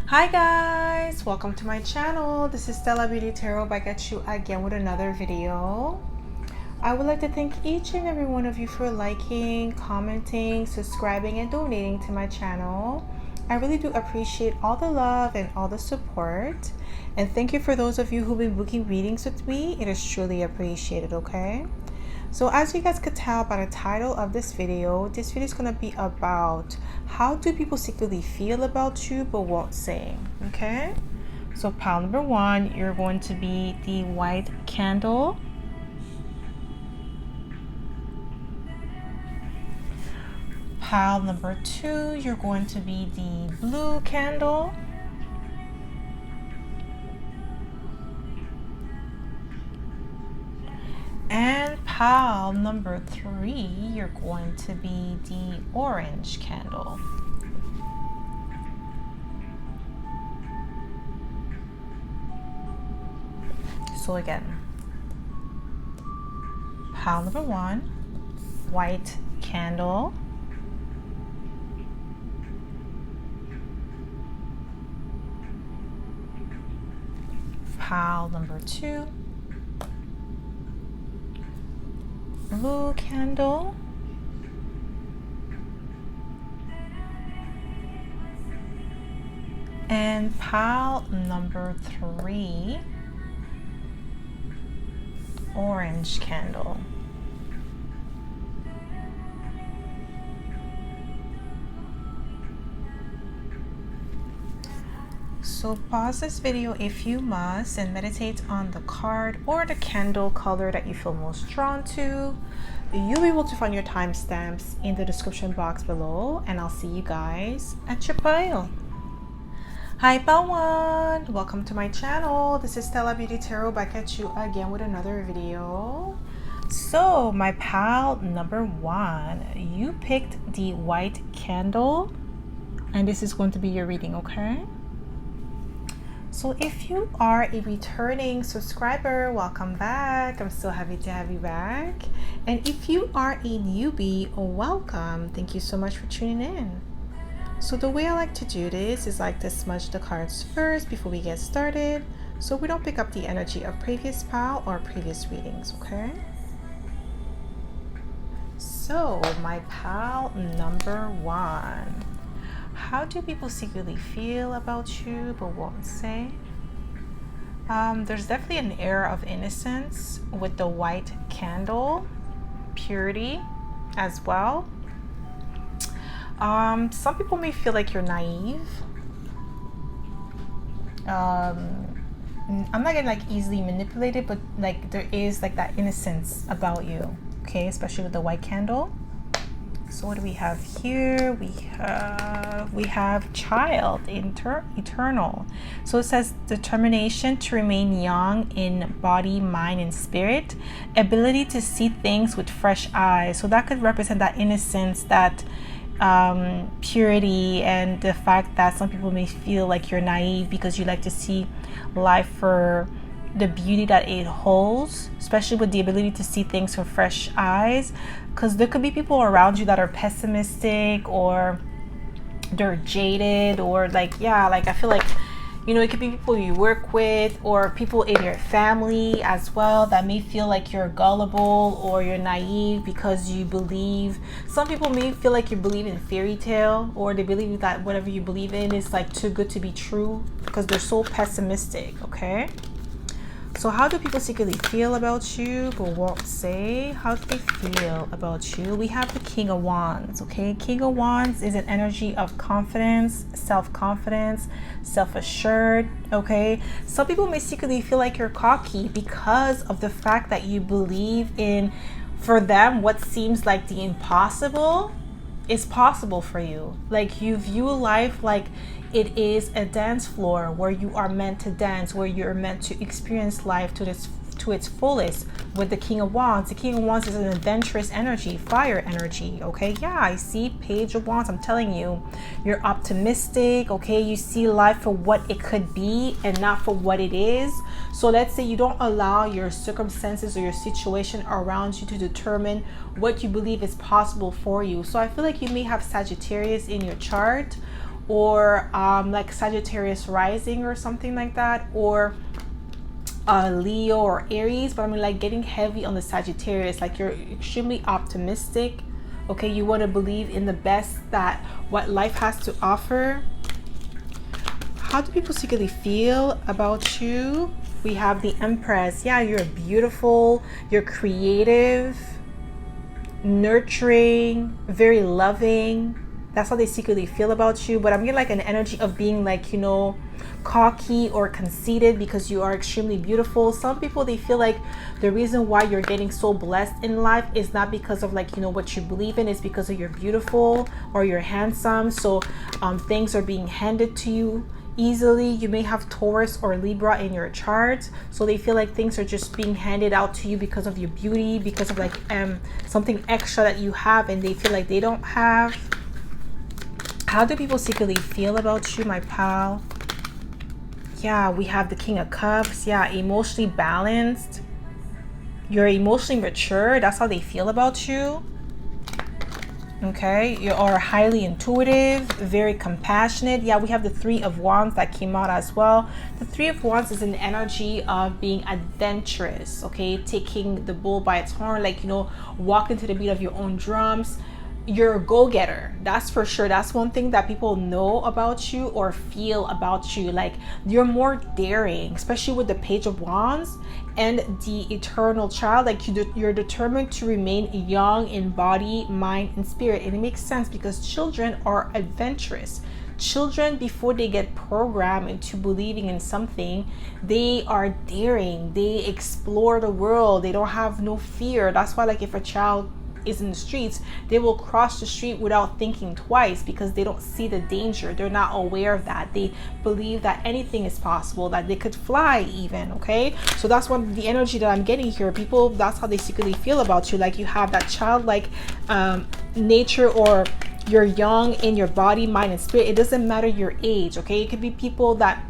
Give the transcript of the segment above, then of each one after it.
Hi guys, welcome to my channel. This is Stella Beauty Tarot back at you again with another video. I would like to thank each and every one of you for liking, commenting, subscribing, and donating to my channel. I really do appreciate all the love and all the support. And thank you for those of you who've been booking readings with me. It is truly appreciated, okay? So as you guys could tell by the title of this video is going to be about how do people secretly feel about you but won't say, okay? So pile number one, you're going to be the white candle. Pile number two, you're going to be the blue candle. And pile number three, you're going to be the orange candle. So again, pile number one, white candle. Pile number two, blue candle. And pile number three, orange candle. So pause this video if you must and meditate on the card or the candle color that you feel most drawn to. You'll be able to find your timestamps in the description box below, and I'll see you guys at your pile. Hi pile one, welcome to my channel. This is Stella Beauty Tarot back at you again with another video. So my pile number one, you picked the white candle, and this is going to be your reading, okay? So if you are a returning subscriber, welcome back. I'm so happy to have you back. And if you are a newbie, welcome. Thank you so much for tuning in. So the way I like to do this is like to smudge the cards first before we get started, so we don't pick up the energy of previous pile or previous readings, okay? So my pile number one. How do people secretly feel about you but won't say? There's definitely an air of innocence with the white candle, purity as well. Some people may feel like you're naive. I'm not getting like easily manipulated, but like there is like that innocence about you, okay? Especially with the white candle. So what do we have here? We have child, eternal. So it says determination to remain young in body, mind, and spirit. Ability to see things with fresh eyes. So that could represent that innocence, that purity, and the fact that some people may feel like you're naive because you like to see life for the beauty that it holds, especially with the ability to see things with fresh eyes, because there could be people around you that are pessimistic or they're jaded, or like, yeah, like I feel like, you know, it could be people you work with or people in your family as well that may feel like you're gullible or you're naive because you believe. Some people may feel like you believe in fairy tale, or they believe that whatever you believe in is like too good to be true because they're so pessimistic, okay? So how do people secretly feel about you but won't say? How do they feel about you? We have the King of Wands, okay? King of Wands is an energy of confidence, self-confidence, self-assured, okay? Some people may secretly feel like you're cocky because of the fact that you believe in, for them, what seems like the impossible is possible for you. Like you view life like it is a dance floor where you are meant to dance, where you're meant to experience life to its fullest. With the King of Wands, the King of Wands is an adventurous energy, fire energy, okay? Yeah, I see Page of Wands. I'm telling you, you're optimistic, okay? You see life for what it could be and not for what it is. So let's say you don't allow your circumstances or your situation around you to determine what you believe is possible for you. So I feel like you may have Sagittarius in your chart, or like Sagittarius rising or something like that, or Leo or Aries. But I mean, like, getting heavy on the Sagittarius, like you're extremely optimistic. Okay, you want to believe in the best that what life has to offer. How do people secretly feel about you? We have the Empress. Yeah, you're beautiful, you're creative, nurturing, very loving. That's how they secretly feel about you. But I'm getting like an energy of being like, you know, cocky or conceited, because you are extremely beautiful. Some people, they feel like the reason why you're getting so blessed in life is not because of like, you know, what you believe in, it's because of you're beautiful or you're handsome. So things are being handed to you easily. You may have Taurus or Libra in your chart, so they feel like things are just being handed out to you because of your beauty, because of like something extra that you have and they feel like they don't have. How do people secretly feel about you, my pal? Yeah, we have the King of Cups. Yeah, emotionally balanced, you're emotionally mature. That's how they feel about you. Okay, you are highly intuitive, very compassionate. Yeah, we have the Three of Wands that came out as well. The Three of Wands is an energy of being adventurous, okay, taking the bull by its horn, like, you know, walking to the beat of your own drums. You're a go-getter, that's for sure. That's one thing that people know about you or feel about you. Like, you're more daring, especially with the Page of Wands and the Eternal Child. Like, you're determined to remain young in body, mind, and spirit. And it makes sense because children are adventurous. Children, before they get programmed into believing in something, they are daring, they explore the world, they don't have no fear. That's why, like, if a child is in the streets, they will cross the street without thinking twice because they don't see the danger. They're not aware of that. They believe that anything is possible, that they could fly even. Okay, so that's what the energy that I'm getting here. People, that's how they secretly feel about you. Like, you have that childlike nature, or you're young in your body, mind, and spirit. It doesn't matter your age. Okay, it could be people that,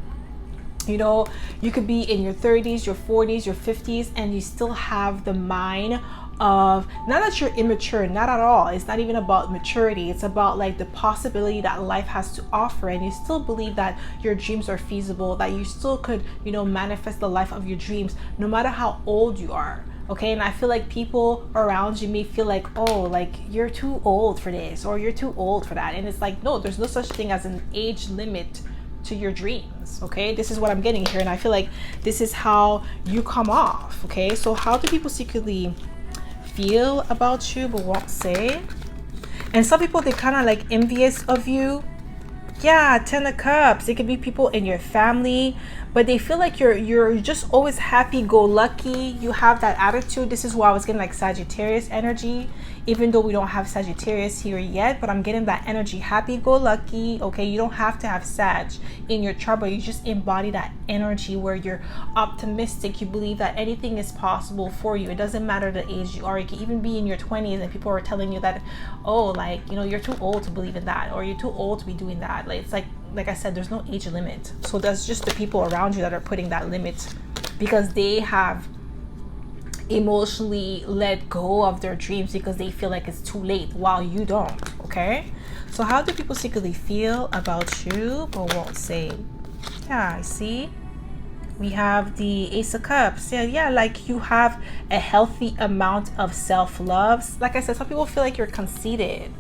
you know, you could be in your 30s, your 40s, your 50s, and you still have the mind of, not that you're immature, not at all. It's not even about maturity. It's about like the possibility that life has to offer, and you still believe that your dreams are feasible, that you still could, you know, manifest the life of your dreams no matter how old you are. Okay, and I feel like people around you may feel like, oh, like, you're too old for this or you're too old for that. And it's like, no, there's no such thing as an age limit to your dreams. Okay, this is what I'm getting here, and I feel like this is how you come off. Okay, so how do people secretly feel about you but won't say? And some people, they kind of like envious of you. Yeah, Ten of Cups. It could be people in your family, but they feel like you're just always happy-go-lucky. You have that attitude. This is why I was getting like Sagittarius energy, even though we don't have Sagittarius here yet, but I'm getting that energy, happy-go-lucky. Okay, you don't have to have Sag in your chart, but you just embody that energy where you're optimistic. You believe that anything is possible for you. It doesn't matter the age you are. You can even be in your 20s and people are telling you that, oh, like, you know, you're too old to believe in that, or you're too old to be doing that. Like, it's like I said, there's no age limit. So that's just the people around you that are putting that limit, because they have emotionally let go of their dreams because they feel like it's too late, while you don't. Okay, so how do people secretly feel about you but won't say? Yeah, I see. We have the Ace of Cups. Yeah, like, you have a healthy amount of self-love. Like I said, some people feel like you're conceited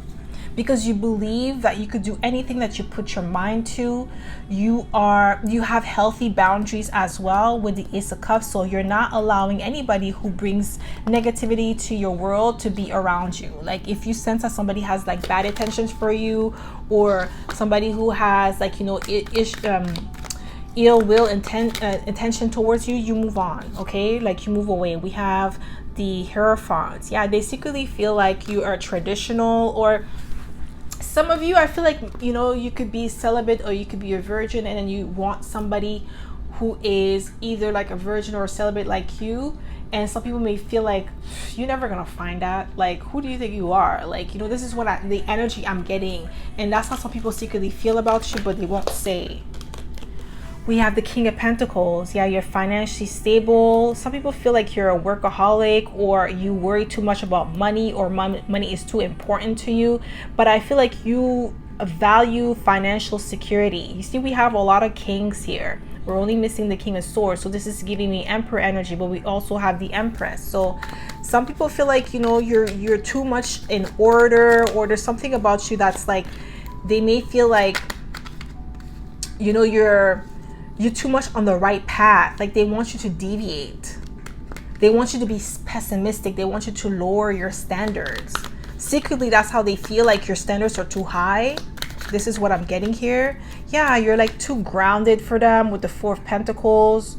because you believe that you could do anything that you put your mind to. You have healthy boundaries as well with the Ace of Cups, so you're not allowing anybody who brings negativity to your world to be around you. Like, if you sense that somebody has like bad intentions for you, or somebody who has like, you know, ill will intention towards you, you move on. Okay, like, you move away. We have the Hierophant. Yeah, they secretly feel like you are traditional, or some of you, I feel like, you know, you could be celibate or you could be a virgin, and then you want somebody who is either like a virgin or a celibate like you. And some people may feel like, you're never gonna find that. Like, who do you think you are? Like, you know, this is what the energy I'm getting, and that's how some people secretly feel about you, but they won't say. We have the King of Pentacles. Yeah, you're financially stable. Some people feel like you're a workaholic, or you worry too much about money, or money is too important to you. But I feel like you value financial security. You see, we have a lot of kings here. We're only missing the king of swords, so this is giving me emperor energy, but we also have the empress. So some people feel like, you know, you're too much in order, or there's something about you that's like, they may feel like, you know, you're too much on the right path. Like they want you to deviate. They want you to be pessimistic. They want you to lower your standards. Secretly, that's how they feel, like your standards are too high. This is what I'm getting here. Yeah, you're like too grounded for them with the Four of Pentacles.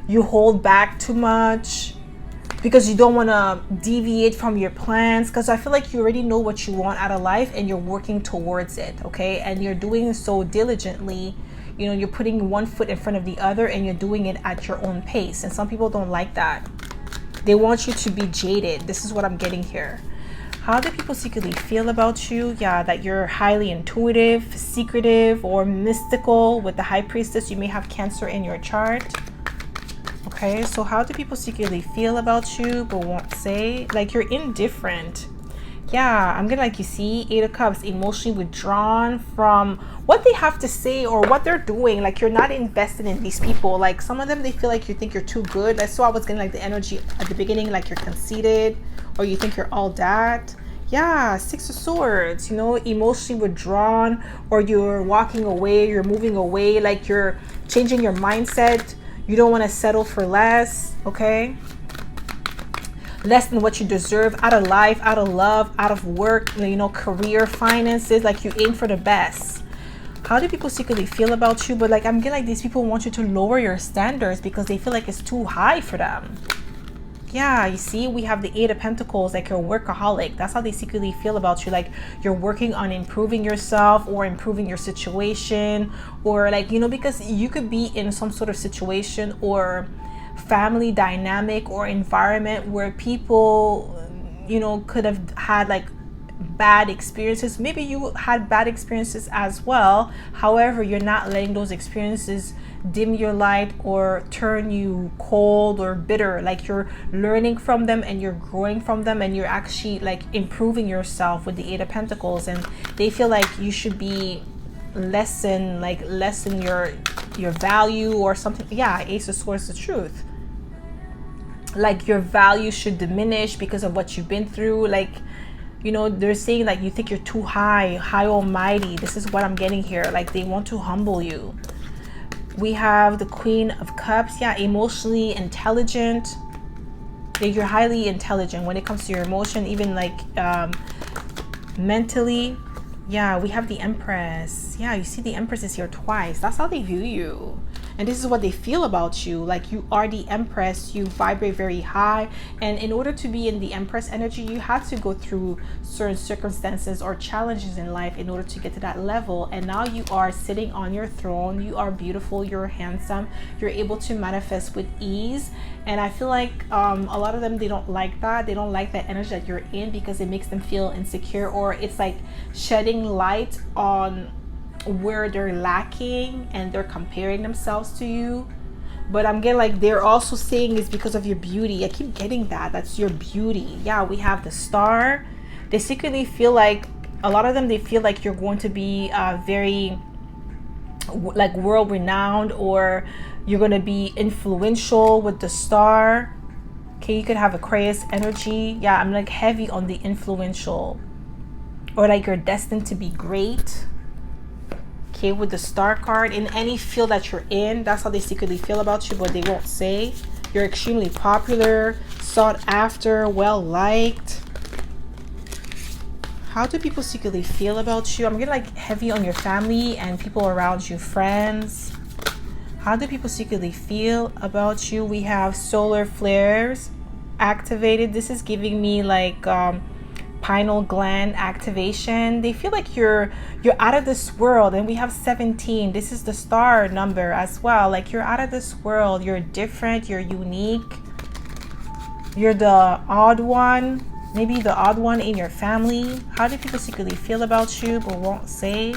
You hold back too much because you don't want to deviate from your plans, because I feel like you already know what you want out of life and you're working towards it, okay? And you're doing so diligently. You know, you're putting one foot in front of the other and you're doing it at your own pace. And some people don't like that. They want you to be jaded. This is what I'm getting here. How do people secretly feel about you? Yeah, that you're highly intuitive, secretive, or mystical. With the High Priestess, you may have Cancer in your chart. Okay, so how do people secretly feel about you but won't say? Like you're indifferent. Yeah, I'm gonna, like, you see, Eight of Cups, emotionally withdrawn from what they have to say or what they're doing. Like you're not invested in these people. Like some of them, they feel like you think you're too good. I saw I was getting like the energy at the beginning, like you're conceited or you think you're all that. Yeah, Six of Swords, you know, emotionally withdrawn, or you're walking away, you're moving away, like you're changing your mindset. You don't want to settle for less, okay? Less than what you deserve out of life, out of love, out of work, you know, career, finances. Like you aim for the best. How do people secretly feel about you? But like I'm getting like these people want you to lower your standards because they feel like it's too high for them. Yeah, you see, we have the Eight of Pentacles, like you're a workaholic. That's how they secretly feel about you. Like you're working on improving yourself or improving your situation, or like, you know, because you could be in some sort of situation or family dynamic or environment where people, you know, could have had like bad experiences. Maybe you had bad experiences as well. However, you're not letting those experiences dim your light or turn you cold or bitter. Like you're learning from them and you're growing from them and you're actually like improving yourself with the Eight of Pentacles. And they feel like you should be lessen your value or something. Yeah, Ace of Swords, the truth. Like your value should diminish because of what you've been through. Like, you know, they're saying like you think you're too high almighty. This is what I'm getting here. Like they want to humble you. We have the Queen of Cups. Yeah, emotionally intelligent. You're highly intelligent when it comes to your emotion, even like mentally. Yeah, we have the Empress. Yeah, you see the Empress is here twice. That's how they view you. And this is what they feel about you. Like you are the Empress, you vibrate very high. And in order to be in the Empress energy, you have to go through certain circumstances or challenges in life in order to get to that level. And now you are sitting on your throne. You are beautiful, you're handsome, you're able to manifest with ease. And I feel like a lot of them, they don't like that. They don't like that energy that you're in because it makes them feel insecure, or it's like shedding light on where they're lacking and they're comparing themselves to you. But I'm getting like they're also saying it's because of your beauty. I keep getting that's your beauty. Yeah, we have the Star. They secretly feel like, a lot of them, they feel like you're going to be very like world renowned, or you're going to be influential with the Star. Okay, you could have Aquarius energy. Yeah, I'm like heavy on the influential, or like you're destined to be great. Okay, with the Star card, in any field that you're in, that's how they secretly feel about you, but they won't say. You're extremely popular, sought after, well liked. How do people secretly feel about you? I'm getting like heavy on your family and people around you, friends. How do people secretly feel about you? We have solar flares activated. This is giving me like pineal gland activation. They feel like you're out of this world. And we have 17. This is the Star number as well. Like you're out of this world. You're different, you're unique, you're the odd one, maybe the odd one in your family. How do people secretly feel about you but won't say?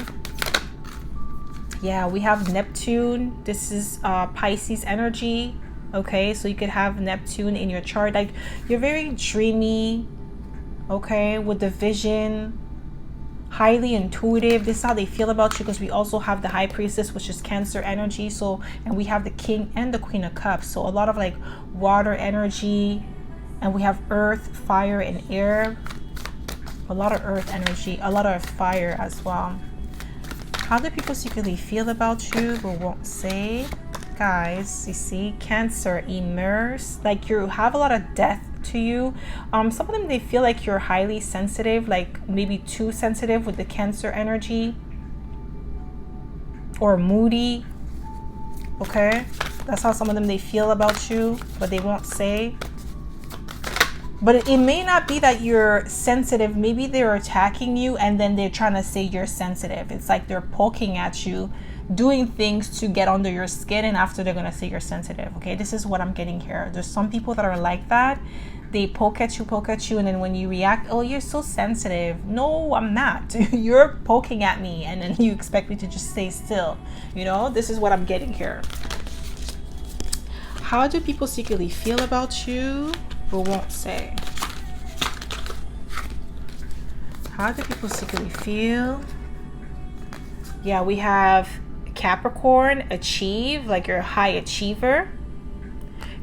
Yeah, we have Neptune. This is Pisces energy. Okay, so you could have Neptune in your chart. Like you're very dreamy, okay, with the vision highly intuitive. This is how they feel about you, because we also have the High Priestess, which is Cancer energy. So, and we have the King and the Queen of Cups. So a lot of like water energy, and we have earth, fire, and air. A lot of earth energy, a lot of fire as well. How do people secretly feel about you but won't say? Guys, you see, Cancer, immersed, like you have a lot of depth to you. Some of them, they feel like you're highly sensitive, like maybe too sensitive with the Cancer energy, or moody. Okay, that's how some of them, they feel about you, but they won't say. But it may not be that you're sensitive. Maybe they're attacking you and then they're trying to say you're sensitive. It's like they're poking at you, doing things to get under your skin, and after they're going to say you're sensitive. Okay, this is what I'm getting here. There's some people that are like that. They poke at you, and then when you react, oh, you're so sensitive. No, I'm not. You're poking at me, and then you expect me to just stay still. You know, this is what I'm getting here. How do people secretly feel about you but won't say? How do people secretly feel? Yeah, we have Capricorn, achieve, like you're a high achiever.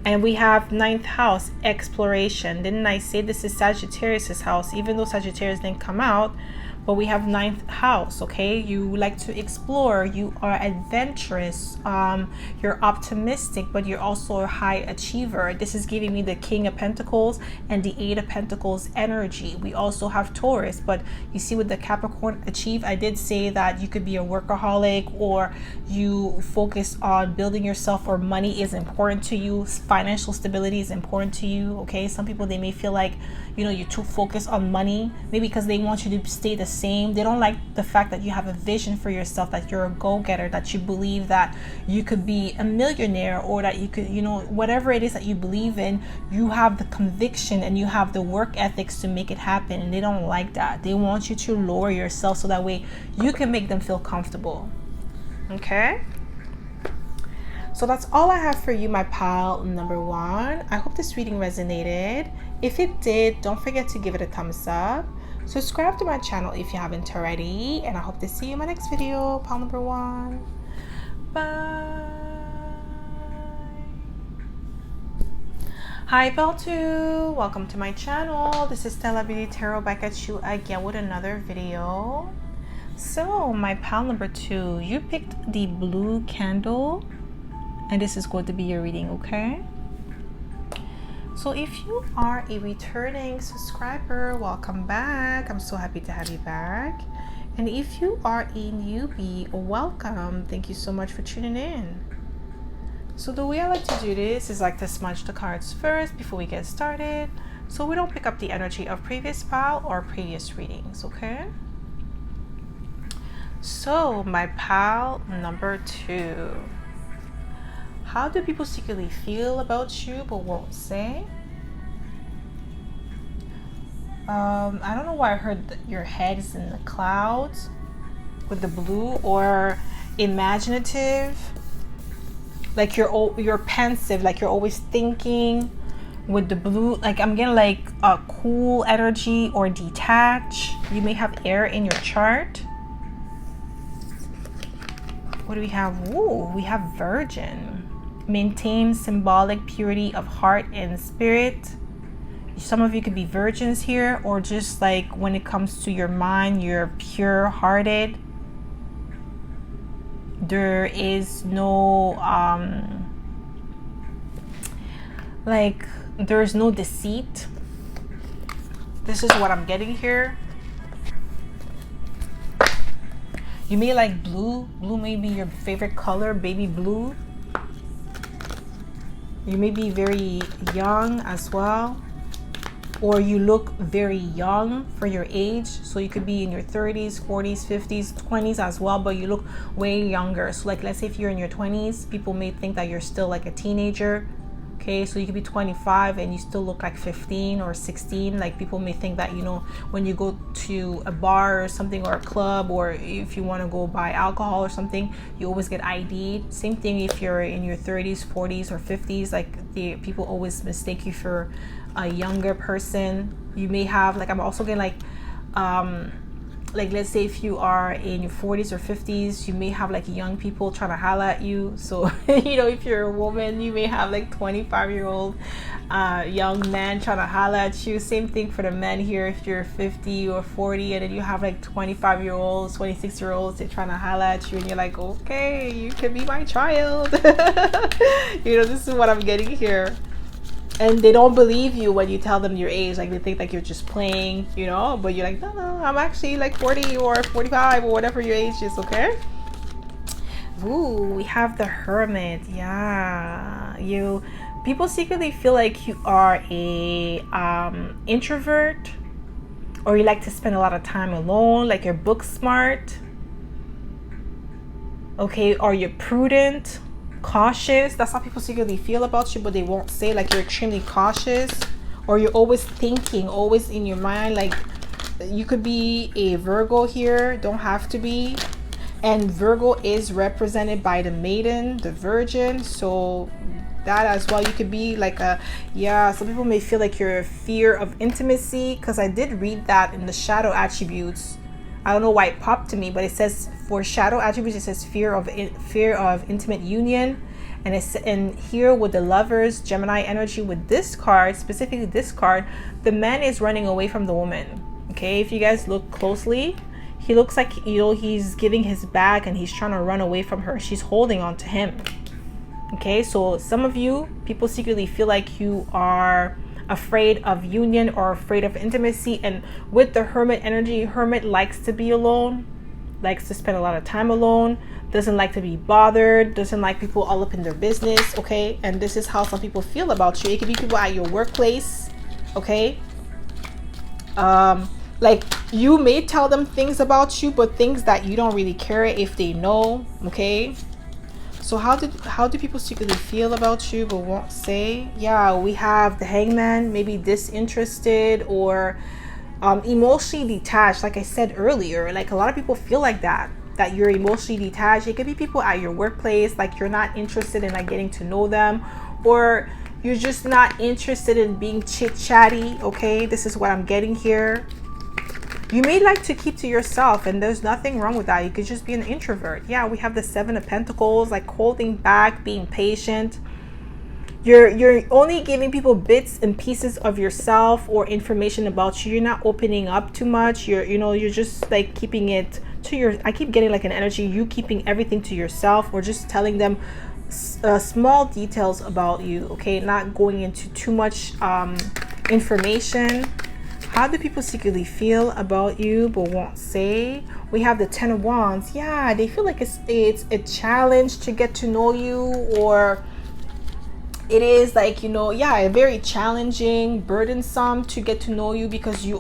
And we have 9th house, exploration. Didn't I say this is Sagittarius's house? Even though Sagittarius didn't come out, but we have 9th house. Okay, you like to explore, you are adventurous, you're optimistic, but you're also a high achiever. This is giving me the King of Pentacles and the 8 of Pentacles energy. We also have Taurus, but you see with the Capricorn achieve, I did say that you could be a workaholic, or you focus on building yourself, or money is important to you, financial stability is important to you. Okay, some people, they may feel like, you know, you're too focused on money, maybe because they want you to stay the same. They don't like the fact that you have a vision for yourself, that you're a go-getter, that you believe that you could be a millionaire, or that you could, you know, whatever it is that you believe in, you have the conviction and you have the work ethics to make it happen. And they don't like that. They want you to lower yourself so that way you can make them feel comfortable. Okay, so that's all I have for you, my pal number 1. I hope this reading resonated. If it did, don't forget to give it a thumbs up. Subscribe to my channel if you haven't already, and I hope to see you in my next video, pal number 1. Bye. Hi, pal 2. Welcome to my channel. This is Stella Beauty Tarot, back at you again with another video. So my pal number 2, you picked the blue candle, and this is going to be your reading. Okay, so if you are a returning subscriber, welcome back. I'm so happy to have you back. And if you are a newbie, welcome. Thank you so much for tuning in. So the way I like to do this is like to smudge the cards first before we get started, so we don't pick up the energy of previous pal or previous readings. Okay, so my pal number 2, how do people secretly feel about you but won't say? I don't know why I heard that your head is in the clouds with the blue, or imaginative, like you're pensive, like you're always thinking with the blue. Like I'm getting like a cool energy, or detach. You may have air in your chart. What do we have? Ooh, we have Virgin. Maintain symbolic purity of heart and spirit. Some of you could be virgins here, or just like when it comes to your mind, you're pure hearted. There is no like there's no deceit. This is what I'm getting here. You may like blue. Blue may be your favorite color, baby blue. You may be very young as well, or you look very young for your age. So you could be in your 30s, 40s, 50s, 20s as well, but you look way younger. So like, let's say if you're in your 20s, people may think that you're still like a teenager. Okay, so you could be 25 and you still look like 15 or 16. Like people may think that, you know, when you go to a bar or something, or a club, or if you want to go buy alcohol or something, you always get ID'd. Same thing if you're in your 30s, 40s, or 50s. Like the people always mistake you for a younger person. You may have, like, I'm also getting like like, let's say if you are in your 40s or 50s, you may have like young people trying to holler at you. So if you're a woman, you may have like 25-year-old young man trying to holler at you. Same thing for the men here. If you're 50 or 40 and then you have like 25-year-olds, 26-year-olds, they're trying to holler at you, and you're like, okay, you can be my child. This is what I'm getting here. And they don't believe you when you tell them your age. Like, they think like you're just playing, but you're like, no, I'm actually like 40 or 45 or whatever your age is. Okay. Ooh, we have the Hermit. Yeah, people secretly feel like you are a introvert, or you like to spend a lot of time alone, like you're book smart. Okay, or you're prudent, cautious. That's how people secretly feel about you, but they won't say. Like, you're extremely cautious, or you're always thinking, always in your mind. Like, you could be a Virgo here, don't have to be. And Virgo is represented by the maiden, the virgin, so that as well. You could be like some people may feel like you're a fear of intimacy, because I did read that in the shadow attributes. I don't know why it popped to me, but it says for shadow attributes, it says fear of intimate union. And here with the Lovers, Gemini energy, with this card, specifically this card, the man is running away from the woman. Okay, if you guys look closely, he looks like, he's giving his back and he's trying to run away from her. She's holding on to him. Okay, so some of you, people secretly feel like you are afraid of union or afraid of intimacy. And with the Hermit energy, Hermit likes to be alone, likes to spend a lot of time alone, doesn't like to be bothered, doesn't like people all up in their business. Okay, and this is how some people feel about you. It could be people at your workplace. Okay, like, you may tell them things about you, but things that you don't really care if they know. Okay, so how do people secretly feel about you but won't say? Yeah, we have the Hangman, maybe disinterested or emotionally detached. Like I said earlier, like, a lot of people feel like that you're emotionally detached. It could be people at your workplace, like you're not interested in like getting to know them, or you're just not interested in being chit-chatty. Okay, this is what I'm getting here. You may like to keep to yourself, and there's nothing wrong with that. You could just be an introvert. Yeah, we have the Seven of Pentacles, like holding back, being patient. You're only giving people bits and pieces of yourself or information about you. You're not opening up too much. You're just like keeping it to I keep getting like an energy, you keeping everything to yourself, or just telling them small details about you. Okay, not going into too much information. How do people secretly feel about you but won't say? We have the Ten of Wands. Yeah, they feel like it's a challenge to get to know you, or it is like, very challenging, burdensome to get to know you, because you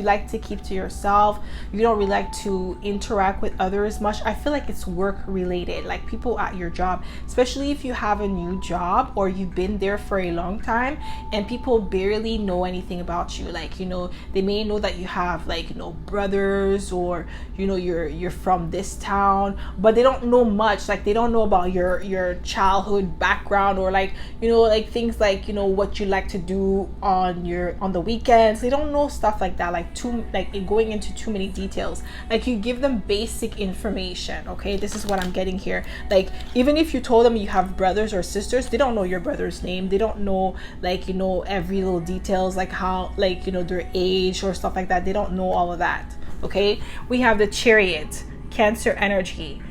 like to keep to yourself. You don't really like to interact with others much. I feel like it's work related, like people at your job, especially if you have a new job or you've been there for a long time and people barely know anything about you. Like, they may know that you have like, brothers, or you're from this town, but they don't know much. Like, they don't know about your childhood background, or like, like things like, what you like to do on the weekends. They don't know stuff like that, like going into too many details. Like, you give them basic information. Okay, this is what I'm getting here. Like, even if you told them you have brothers or sisters, they don't know your brother's name. They don't know like, every little details, like how, like, their age or stuff like that. They don't know all of that. Okay, we have the Chariot, Cancer energy.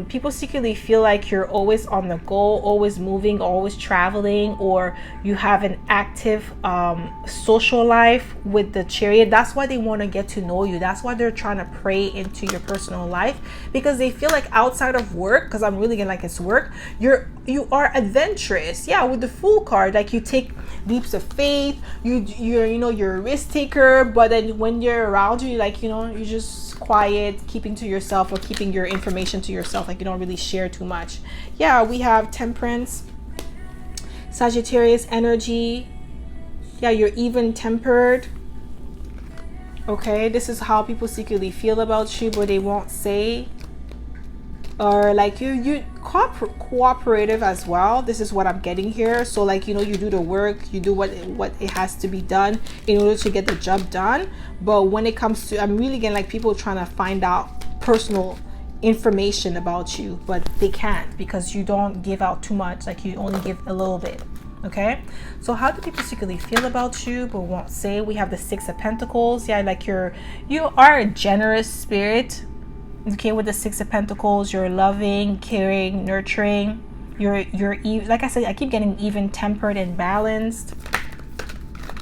People secretly feel like you're always on the go, always moving, always traveling, or you have an active social life with the Chariot. That's why they want to get to know you. That's why they're trying to pray into your personal life, because they feel like outside of work, because I'm really getting like it's work, you are adventurous. Yeah, with the Fool card, like you take leaps of faith, you're a risk taker, but then when you're around you, like, you're just quiet, keeping to yourself, or keeping your information to yourself. Like, you don't really share too much. Yeah, we have Temperance, Sagittarius energy. Yeah, you're even tempered. Okay, this is how people secretly feel about you, but they won't say. Or like you cooperative as well. This is what I'm getting here. So like, you know, you do the work, you do what it has to be done in order to get the job done. But when it comes to, I'm really getting like people trying to find out personal information about you, but they can't because you don't give out too much. Like you only give a little bit. Okay, so how do people secretly feel about you but won't say? We have the Six of Pentacles. Yeah, like you are a generous spirit. Okay, with the Six of Pentacles, you're loving, caring, nurturing. You're like I said, I keep getting even tempered and balanced.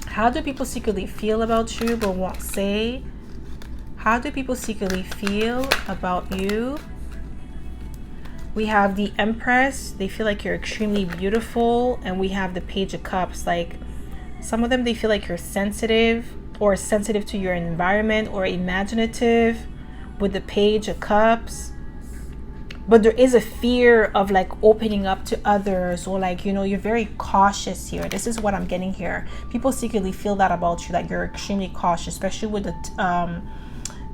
How do people secretly feel about you but won't say? How do people secretly feel about you? We have the Empress. They feel like you're extremely beautiful. And we have the Page of Cups. Like some of them, they feel like you're sensitive or sensitive to your environment or imaginative with the Page of Cups. But there is a fear of like opening up to others, or like, you know, you're very cautious here. This is what I'm getting here. People secretly feel that about you, like you're extremely cautious, especially with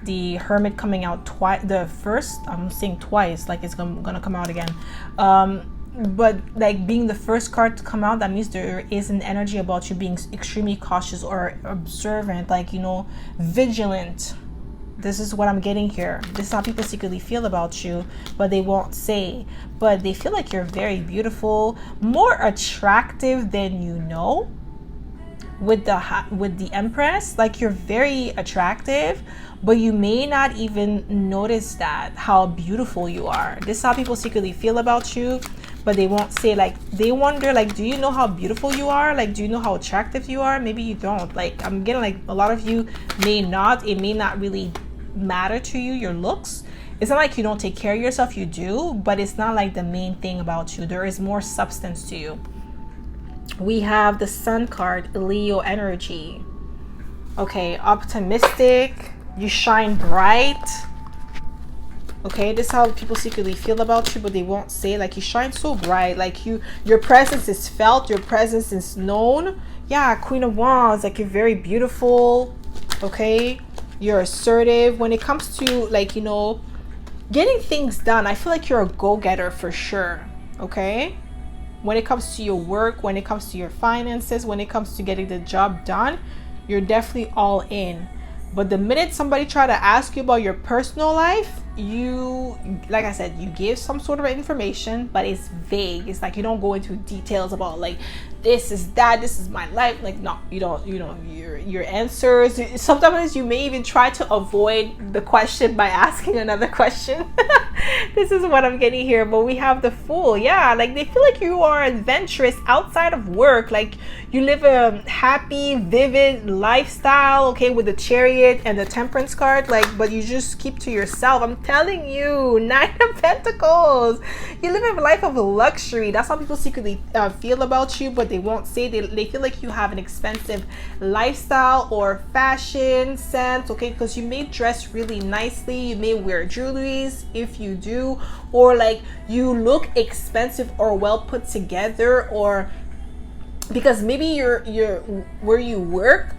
the Hermit coming out twice. The first, I'm saying twice, like it's gonna come out again. But like being the first card to come out, that means there is an energy about you being extremely cautious or observant, like, you know, vigilant. This is what I'm getting here. This is how people secretly feel about you, but they won't say. But they feel like you're very beautiful, more attractive than you know. With the Empress, like you're very attractive, but you may not even notice that how beautiful you are. This is how people secretly feel about you, but they won't say. Like they wonder, like, do you know how beautiful you are? Like, do you know how attractive you are? Maybe you don't. Like I'm getting like a lot of you may not. It may not really matter to you, your looks. It's not like you don't take care of yourself, you do, but it's not like the main thing about you. There is more substance to you. We have the Sun card, Leo energy. Okay, optimistic. You shine bright. Okay, this is how people secretly feel about you, but they won't say. Like you shine so bright, like your presence is felt, your presence is known. Yeah, Queen of Wands, like you're very beautiful. Okay, you're assertive when it comes to, like, you know, getting things done. I feel like you're a go-getter for sure. Okay, when it comes to your work, when it comes to your finances, when it comes to getting the job done, you're definitely all in. But the minute somebody try to ask you about your personal life, you, like I said, you give some sort of information, but it's vague. It's like you don't go into details about like this is that, this is my life. Like no, you don't. You know, your answers. Sometimes you may even try to avoid the question by asking another question. This is what I'm getting here. But we have the Fool. Yeah, like they feel like you are adventurous outside of work. Like you live a happy, vivid lifestyle. Okay, with the Chariot and the Temperance card. Like, but you just keep to yourself. I'm telling you, Nine of Pentacles. You live a life of luxury. That's how people secretly feel about you, but they won't say. They feel like you have an expensive lifestyle or fashion sense. Okay, because you may dress really nicely, you may wear jewelries if you do, or like you look expensive or well put together, or because maybe you're where you work,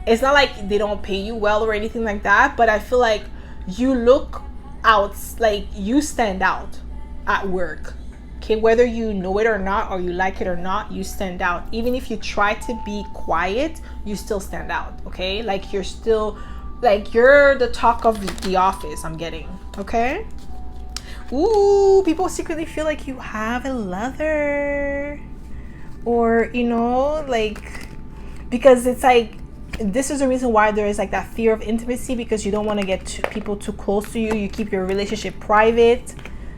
it's not like they don't pay you well or anything like that, but I feel like you look out, like you stand out at work. Okay, whether you know it or not, or you like it or not, you stand out. Even if you try to be quiet, you still stand out. Okay, like you're still, like you're the talk of the office, I'm getting. Okay. Ooh, people secretly feel like you have a lover, or you know, like, because it's like, this is the reason why there is like that fear of intimacy, because you don't want to get people too close to you. You keep your relationship private.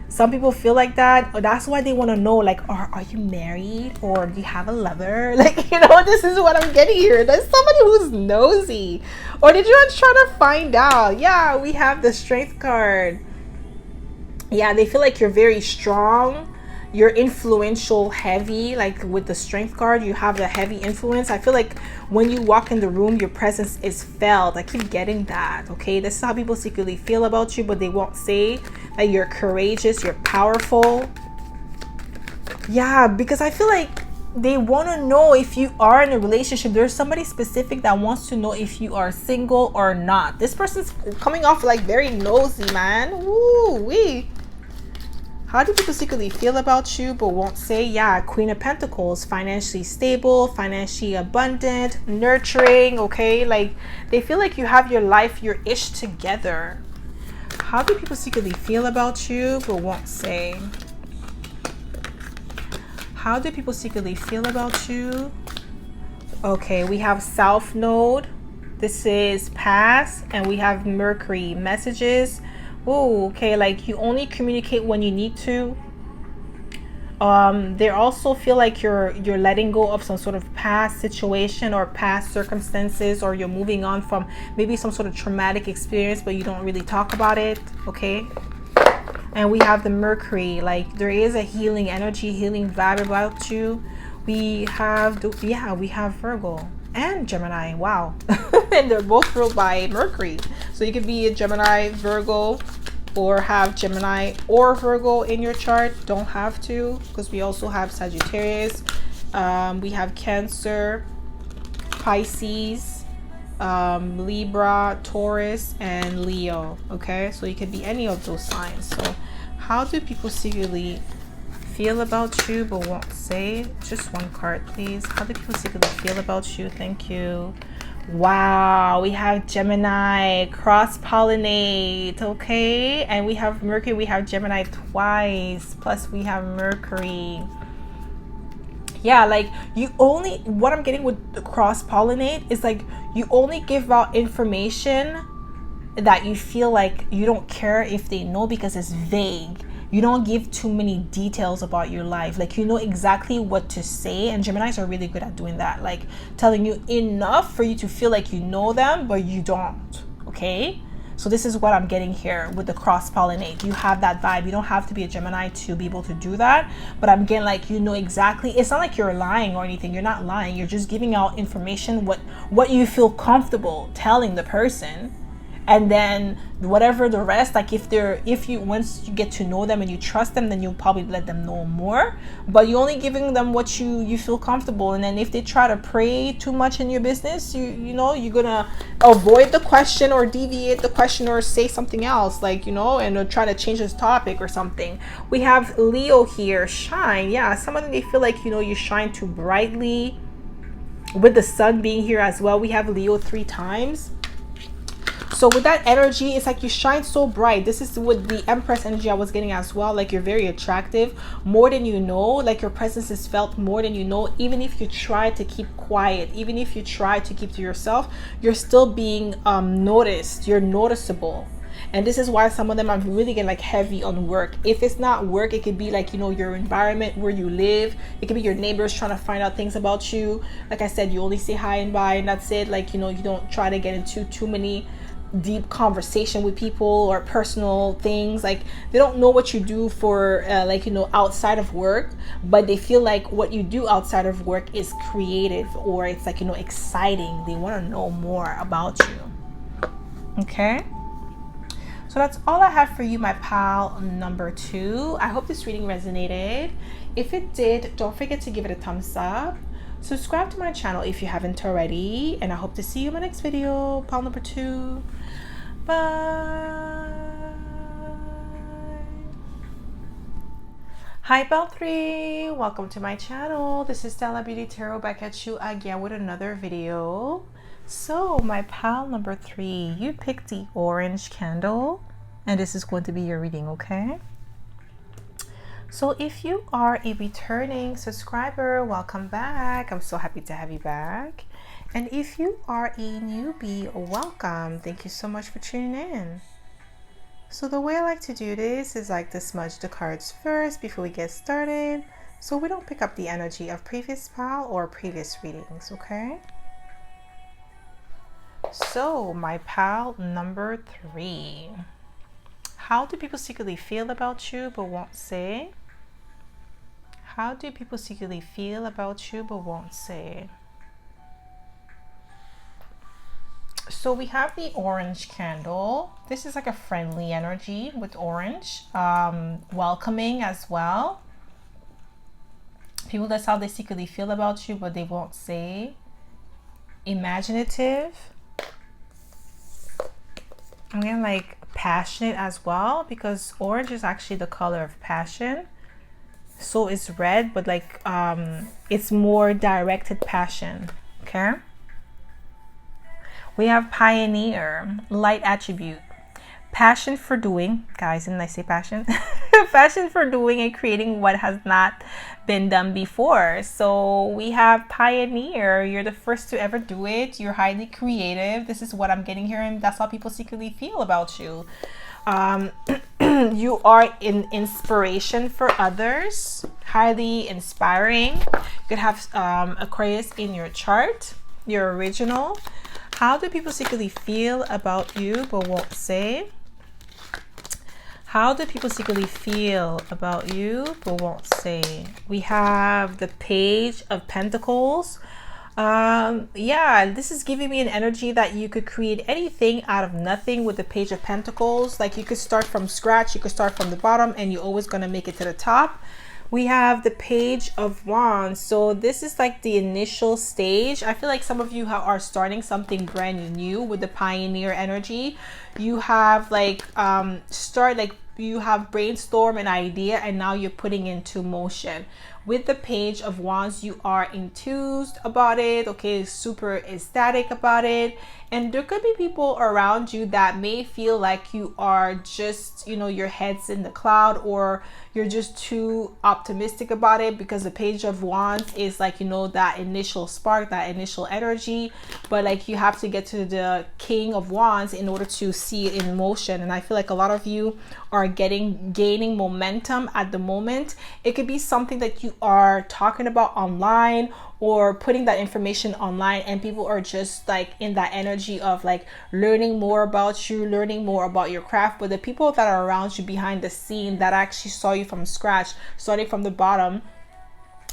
Some people feel like that. That's why they want to know, like, are you married, or do you have a lover? Like, you know, this is what I'm getting here. There's somebody who's nosy, or did you just try to find out? Yeah, we have the Strength card. Yeah, they feel like you're very strong. You're influential, heavy. Like with the Strength card, you have the heavy influence. I feel like when you walk in the room, your presence is felt. I keep getting that. Okay, this is how people secretly feel about you, but they won't say. Like you're courageous, you're powerful. Yeah, because I feel like they want to know if you are in a relationship. There's somebody specific that wants to know if you are single or not. This person's coming off like very nosy, man. Woo wee. How do people secretly feel about you but won't say? Yeah, Queen of Pentacles, financially stable, financially abundant, nurturing, okay? Like they feel like you have your life, your ish together. How do people secretly feel about you but won't say? How do people secretly feel about you? Okay, we have South Node. This is past, and we have Mercury messages. Oh, okay, like you only communicate when you need to. They also feel like you're letting go of some sort of past situation or past circumstances, or you're moving on from maybe some sort of traumatic experience, but you don't really talk about it. Okay. And we have the Mercury, like there is a healing energy, healing vibe about you. We have we have Virgo and Gemini. Wow. And they're both ruled by Mercury, so you could be a Gemini, Virgo, or have Gemini or Virgo in your chart. Don't have to, because we also have Sagittarius, we have Cancer, Pisces, Libra, Taurus, and Leo. Okay, so you could be any of those signs. So how do people secretly feel about you but won't say? Just one card, please. How do people secretly feel about you? Thank you. Wow, we have Gemini, cross-pollinate, okay? And we have Mercury, we have Gemini twice, plus we have Mercury. Yeah, like you only, what I'm getting with the cross-pollinate is like you only give out information that you feel like you don't care if they know, because it's vague. You don't give too many details about your life. Like you know exactly what to say, and Geminis are really good at doing that, like telling you enough for you to feel like you know them, but you don't. Okay, so this is what I'm getting here with the cross-pollinate. You have that vibe. You don't have to be a Gemini to be able to do that, but I'm getting like you know exactly. It's not like you're lying or anything. You're not lying. You're just giving out information, what you feel comfortable telling the person. And then whatever the rest, like if you once you get to know them and you trust them, then you'll probably let them know more. But you're only giving them what you feel comfortable. And then if they try to pray too much in your business, you know you're gonna avoid the question or deviate the question or say something else, like, you know, and try to change this topic or something. We have Leo here, shine. Yeah, some of them, they feel like, you know, you shine too brightly. With the sun being here as well, we have Leo 3 times. So with that energy, it's like you shine so bright. This is with the Empress energy I was getting as well. Like you're very attractive, more than you know. Like your presence is felt more than you know. Even if you try to keep quiet, even if you try to keep to yourself, you're still being noticed. You're noticeable. And this is why some of them are really getting like heavy on work. If it's not work, it could be like, you know, your environment where you live. It could be your neighbors trying to find out things about you. Like I said, you only say hi and bye, and that's it. Like, you know, you don't try to get into too many deep conversation with people or personal things. Like they don't know what you do for like, you know, outside of work, but they feel like what you do outside of work is creative, or it's like, you know, exciting. They want to know more about you. Okay, so that's all I have for you, my pal number 2. I hope this reading resonated. If it did, don't forget to give it a thumbs up. Subscribe to my channel if you haven't already, and I hope to see you in my next video, pal number 2. Bye. Hi, pal 3. Welcome to my channel. This is Stella Beauty Tarot, back at you again with another video. So my pal number 3, you picked the orange candle, and this is going to be your reading, okay? So if you are a returning subscriber, welcome back. I'm so happy to have you back. And if you are a newbie, welcome. Thank you so much for tuning in. So the way I like to do this is like to smudge the cards first before we get started, so we don't pick up the energy of previous pal or previous readings, okay? So my pal number 3. How do people secretly feel about you but won't say? How do people secretly feel about you but won't say? So we have the orange candle. This is like a friendly energy with orange, welcoming as well. People, that's how they secretly feel about you but they won't say. Imaginative. Again, like passionate as well, because orange is actually the color of passion. So is red, but like it's more directed passion. Okay, we have pioneer, light attribute, passion for doing, guys, didn't I say passion? Passion for doing and creating what has not been done before. So we have pioneer, you're the first to ever do it, you're highly creative. This is what I'm getting here, and that's how people secretly feel about you. You are an inspiration for others, highly inspiring. You could have Aquarius in your chart, your original. How do people secretly feel about you but won't say? How do people secretly feel about you but won't say? We have the Page of Pentacles. Yeah, this is giving me an energy that you could create anything out of nothing with the Page of Pentacles. Like you could start from scratch, you could start from the bottom, and you're always going to make it to the top. We have the Page of Wands. So this is like the initial stage. I feel like some of you are starting something brand new with the pioneer energy. You have like you have brainstorm an idea, and now you're putting into motion. With the Page of Wands, you are enthused about it, okay, super ecstatic about it. And there could be people around you that may feel like you are just, you know, your head's in the cloud, or you're just too optimistic about it, because the Page of Wands is like, you know, that initial spark, that initial energy. But like you have to get to the King of Wands in order to see it in motion. And I feel like a lot of you are gaining momentum at the moment. It could be something that you are talking about online, or putting that information online, and people are just like in that energy of like learning more about you, learning more about your craft. But the people that are around you behind the scene that actually saw you from scratch, starting from the bottom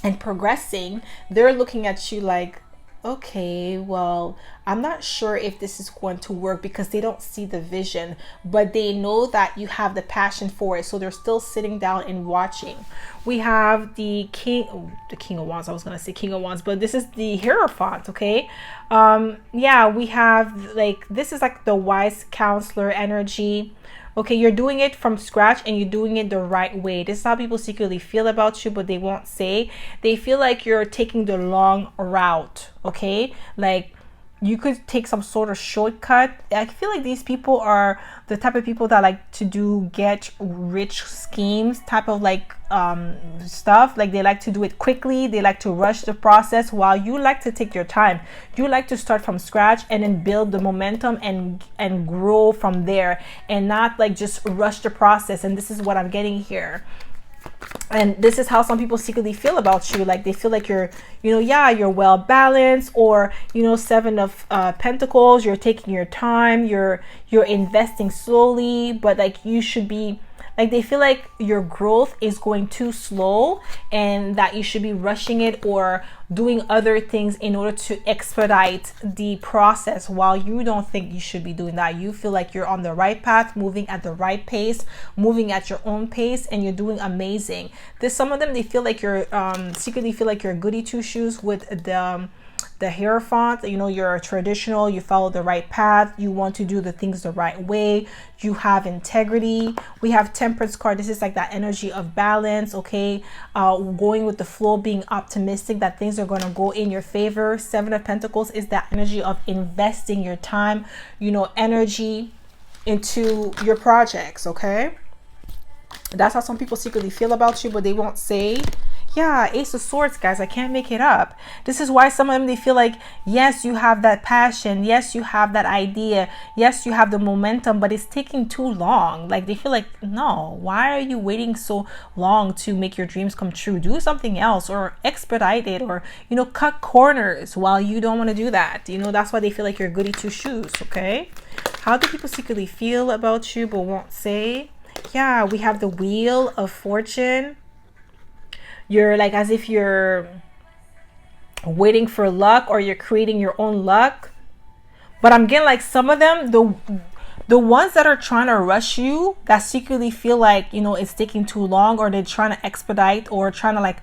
and progressing, they're looking at you like, okay, well, I'm not sure if this is going to work, because they don't see the vision, but they know that you have the passion for it. So they're still sitting down and watching. We have the King of Wands. I was going to say King of Wands, but this is the Hierophant. Okay. Yeah, we have like, this is like the wise counselor energy. Okay, you're doing it from scratch, and you're doing it the right way. This is how people secretly feel about you, but they won't say. They feel like you're taking the long route, okay? Like you could take some sort of shortcut. I feel like these people are the type of people that like to do get rich schemes type of like stuff. Like they like to do it quickly, they like to rush the process, while you like to take your time. You like to start from scratch and then build the momentum and grow from there, and not like just rush the process. And this is what I'm getting here. And this is how some people secretly feel about you. Like they feel like you're, you know, yeah, you're well balanced, or, you know, Seven of Pentacles, you're taking your time, you're investing slowly, but like you should be, like they feel like your growth is going too slow, and that you should be rushing it or doing other things in order to expedite the process, while you don't think you should be doing that. You feel like you're on the right path, moving at the right pace, moving at your own pace, and you're doing amazing. There's some of them, they feel like you're secretly feel like you're goody two shoes with the Hierophant. You know, you're traditional, you follow the right path, you want to do the things the right way, you have integrity. We have Temperance card. This is like that energy of balance, okay, going with the flow, being optimistic that things are going to go in your favor. Seven of Pentacles is that energy of investing your time, you know, energy into your projects, okay? That's how some people secretly feel about you, but they won't say. Yeah, Ace of Swords, guys, I can't make it up. This is why some of them, they feel like, yes, you have that passion, yes, you have that idea, yes, you have the momentum, but it's taking too long. Like they feel like, no, why are you waiting so long to make your dreams come true? Do something else, or expedite it, or, you know, cut corners, while you don't want to do that. You know, that's why they feel like you're goody two shoes, okay? How do people secretly feel about you but won't say? Yeah, we have the Wheel of Fortune. You're like, as if you're waiting for luck, or you're creating your own luck. But I'm getting like some of them, the ones that are trying to rush you, that secretly feel like, you know, it's taking too long, or they're trying to expedite, or trying to like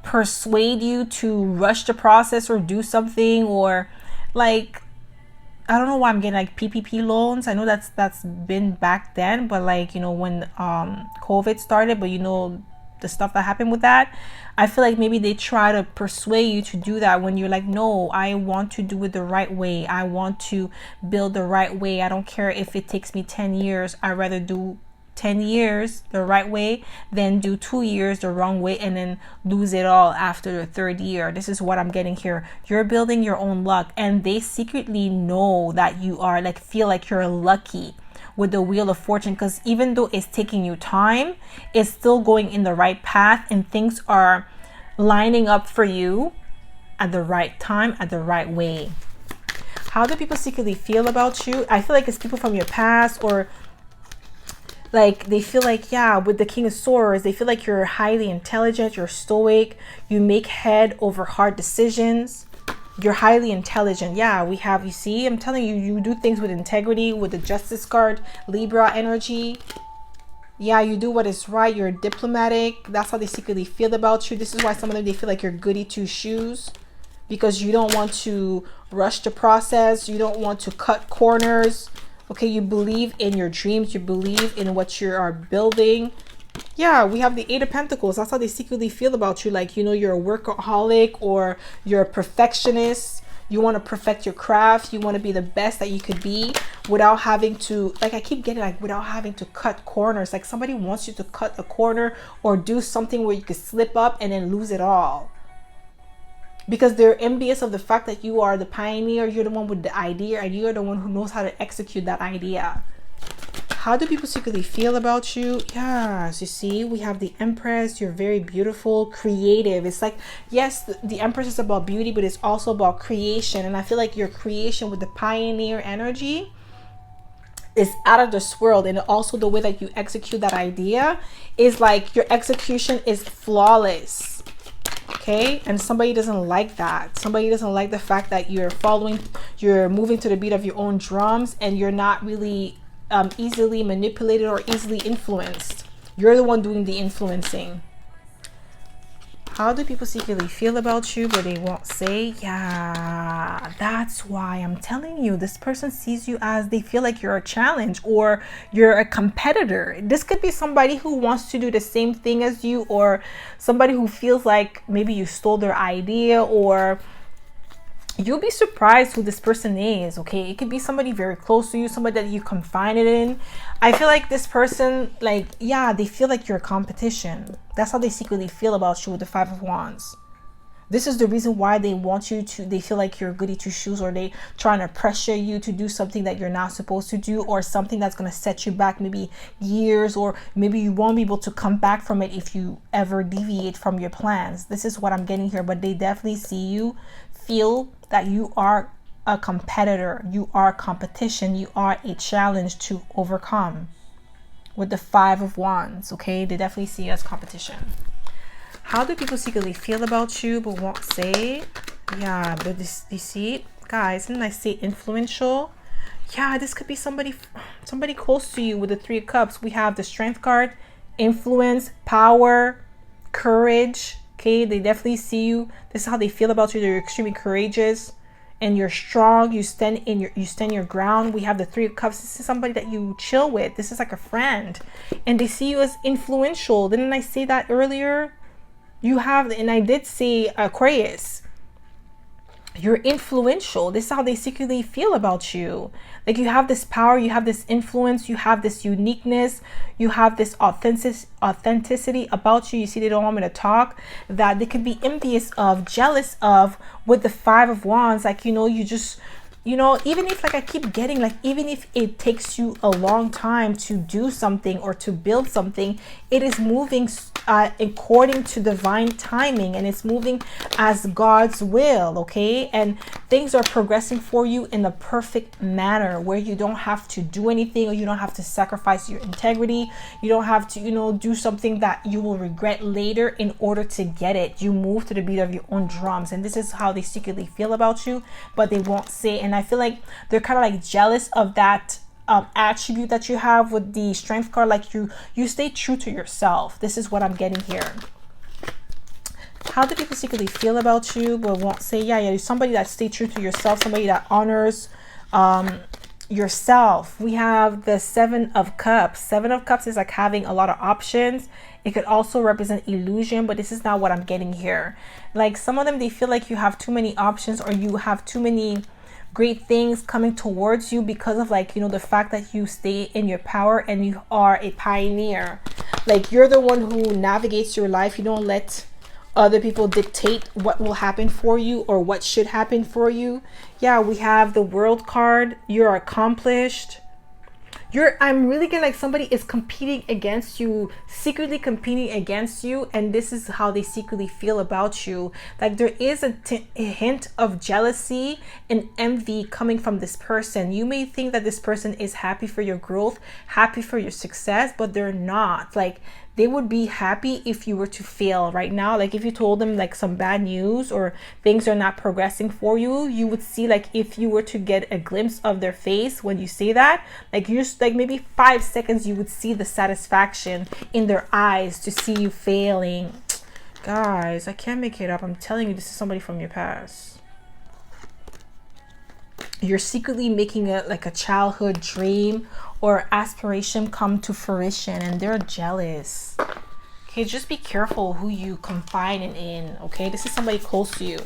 persuade you to rush the process or do something, or like, I don't know why I'm getting like PPP loans. I know that's been back then, but like, you know, when COVID started, but you know, the stuff that happened with that, I feel like maybe they try to persuade you to do that when you're like, no, I want to do it the right way. I want to build the right way. I don't care if it takes me 10 years. I'd rather do 10 years the right way than do 2 years the wrong way and then lose it all after the third year. This is what I'm getting here. You're building your own luck, and they secretly know that you are like, feel like you're lucky with the Wheel of Fortune, because even though it's taking you time, it's still going in the right path and things are lining up for you at the right time, at the right way. How do people secretly feel about you? I feel like it's people from your past, or like they feel like, yeah, with the King of Swords, they feel like you're highly intelligent, you're stoic, you make head over hard decisions, you're highly intelligent. Yeah, we have, you see, I'm telling you, you do things with integrity, with the Justice card, Libra energy. Yeah, you do what is right, you're diplomatic. That's how they secretly feel about you. This is why some of them, they feel like you're goody two shoes, because you don't want to rush the process, you don't want to cut corners. Okay, you believe in your dreams, you believe in what you are building. Yeah, we have the Eight of Pentacles. That's how they secretly feel about you. Like, you know, you're a workaholic or you're a perfectionist. You want to perfect your craft. You want to be the best that you could be without having to, like I keep getting, like, without having to cut corners. Like somebody wants you to cut a corner or do something where you could slip up and then lose it all. Because they're envious of the fact that you are the pioneer. You're the one with the idea, and you're the one who knows how to execute that idea. How do people secretly feel about you? Yes, you see, we have the Empress. You're very beautiful, creative. It's like, yes, the Empress is about beauty, but it's also about creation. And I feel like your creation with the pioneer energy is out of this world. And also the way that you execute that idea is like, your execution is flawless. Okay, and somebody doesn't like that. Somebody doesn't like the fact that you're moving to the beat of your own drums, and you're not really easily manipulated or easily influenced. You're the one doing the influencing. How do people secretly feel about you, but they won't say? Yeah, that's why I'm telling you, this person sees you as, they feel like you're a challenge or you're a competitor. This could be somebody who wants to do the same thing as you, or somebody who feels like maybe you stole their idea, or you'll be surprised who this person is. Okay, it could be somebody very close to you, somebody that you confided in. I feel like this person, like, yeah, they feel like you're a competition. That's how they secretly feel about you with the Five of Wands. This is the reason why they want you to, they feel like you're goody two shoes, or they trying to pressure you to do something that you're not supposed to do, or something that's going to set you back maybe years, or maybe you won't be able to come back from it if you ever deviate from your plans. This is what I'm getting here, but they definitely see you, feel that you are a competitor, you are competition, you are a challenge to overcome with the Five of Wands. Okay, they definitely see you as competition. How do people secretly feel about you but won't say? Yeah, but this, you see, guys, didn't I say influential? Yeah, this could be somebody close to you with the Three of Cups. We have the Strength card, influence, power, courage. Okay, they definitely see you. This is how they feel about you. They're extremely courageous and you're strong. You stand your ground. We have the Three of Cups. This is somebody that you chill with. This is like a friend, and they see you as influential. Didn't I say that earlier? You have, and I did say Aquarius. You're influential. This is how they secretly feel about you. Like, you have this power, you have this influence, you have this uniqueness, you have this authenticity about you. You see, they don't want me to talk, that they could be envious of, jealous of with the Five of Wands. Like, you know, you just, you know, even if, like I keep getting, like, even if it takes you a long time to do something or to build something, it is moving according to divine timing, and it's moving as God's will. Okay, and things are progressing for you in the perfect manner, where you don't have to do anything, or you don't have to sacrifice your integrity. You don't have to, you know, do something that you will regret later in order to get it. You move to the beat of your own drums, and this is how they secretly feel about you, but they won't say. And I feel like they're kind of like jealous of that attribute that you have with the Strength card. Like, you stay true to yourself. This is what I'm getting here. How do people secretly feel about you but won't say? Yeah, you're somebody that stay true to yourself, somebody that honors yourself. We have the Seven of Cups. Seven of Cups is like having a lot of options. It could also represent illusion, but this is not what I'm getting here. Like some of them, they feel like you have too many options, or you have too many great things coming towards you because of, like, you know, the fact that you stay in your power and you are a pioneer. Like you're the one who navigates your life. You don't let other people dictate what will happen for you or what should happen for you. Yeah, we have the World card. You're accomplished. I'm really getting like somebody is competing against you, secretly competing against you, and this is how they secretly feel about you. Like there is a hint of jealousy and envy coming from this person. You may think that this person is happy for your growth, happy for your success, but they're not. Like they would be happy if you were to fail right now. Like if you told them like some bad news or things are not progressing for you, you would see, like if you were to get a glimpse of their face when you say that, like you just like maybe 5 seconds, you would see the satisfaction in their eyes to see you failing. Guys, I can't make it up. I'm telling you, this is somebody from your past. You're secretly making a childhood dream or aspiration come to fruition, and they're jealous. Okay, just be careful who you confide in. Okay, this is somebody close to you.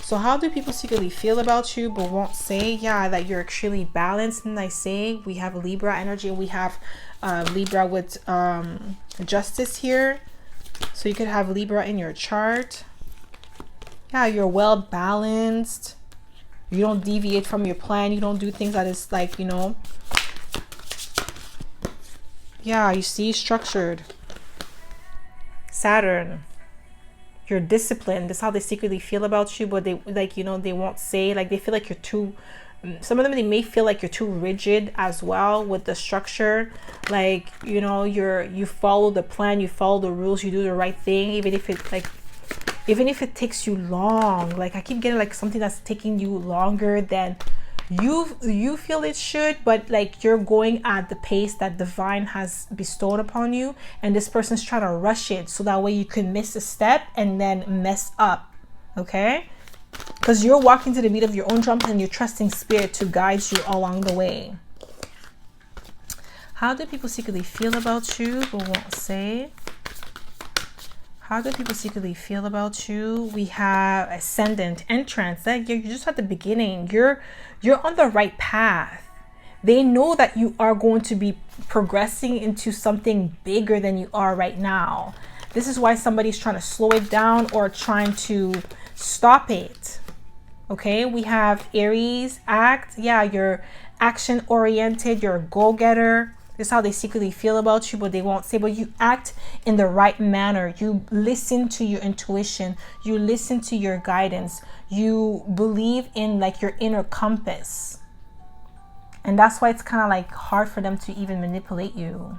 So how do people secretly feel about you but won't say? Yeah, that you're extremely balanced. And I say we have Libra energy, and we have Libra with justice here. So you could have Libra in your chart. Yeah, you're well balanced. You don't deviate from your plan. You don't do things that is like, you know. Yeah, you see, structured. Saturn. You're disciplined. That's how they secretly feel about you, but they, like, you know, they won't say. Like they feel like you're too, some of them, they may feel like you're too rigid as well with the structure. Like, you know, you follow the plan, you follow the rules, you do the right thing, even if it takes you long. Like I keep getting like something that's taking you longer than you feel it should, but like you're going at the pace that divine has bestowed upon you, and this person's trying to rush it so that way you can miss a step and then mess up. Okay, because you're walking to the beat of your own drums and you're trusting spirit to guide you along the way. How do people secretly feel about you but won't say? How do people secretly feel about you? We have Ascendant, Entrance. Like you're just at the beginning. You're on the right path. They know that you are going to be progressing into something bigger than you are right now. This is why somebody's trying to slow it down or trying to stop it. Okay, we have Aries, Act. Yeah, you're action oriented. You're a go-getter. This is how they secretly feel about you, but they won't say. But you act in the right manner. You listen to your intuition. You listen to your guidance. You believe in like your inner compass. And that's why it's kind of like hard for them to even manipulate you.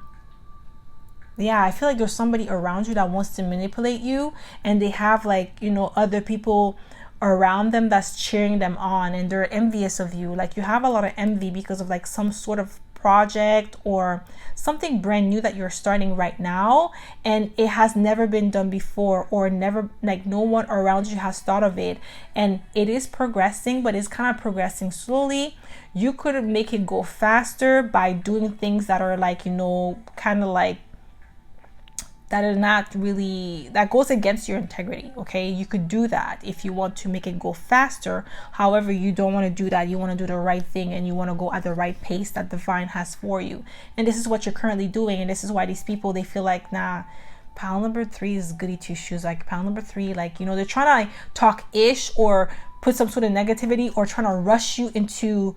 Yeah, I feel like there's somebody around you that wants to manipulate you, and they have like, you know, other people around them that's cheering them on, and they're envious of you. Like you have a lot of envy because of like some sort of project or something brand new that you're starting right now, and it has never been done before, or never, like no one around you has thought of it, and it is progressing, but it's kind of progressing slowly. You could make it go faster by doing things that are like, you know, kind of like that are not really, that goes against your integrity. Okay, you could do that if you want to make it go faster. However, you don't want to do that. You want to do the right thing, and you want to go at the right pace that divine has for you. And this is what you're currently doing, and this is why these people, they feel like, nah, pile number 3 is goody two shoes. Like pile number 3, like, you know, they're trying to like talk ish or put some sort of negativity, or trying to rush you into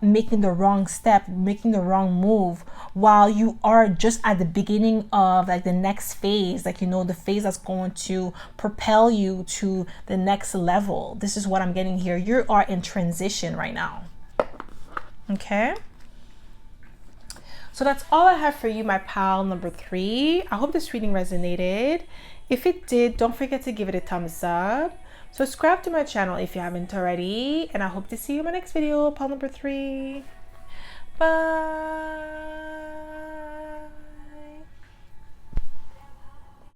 making the wrong step, making the wrong move, while you are just at the beginning of like the next phase, like, you know, the phase that's going to propel you to the next level. This is what I'm getting here. You are in transition right now. Okay, so that's all I have for you, my pal number 3. I hope this reading resonated. If it did, don't forget to give it a thumbs up. Subscribe to my channel if you haven't already, and I hope to see you in my next video, pal number 3. Bye.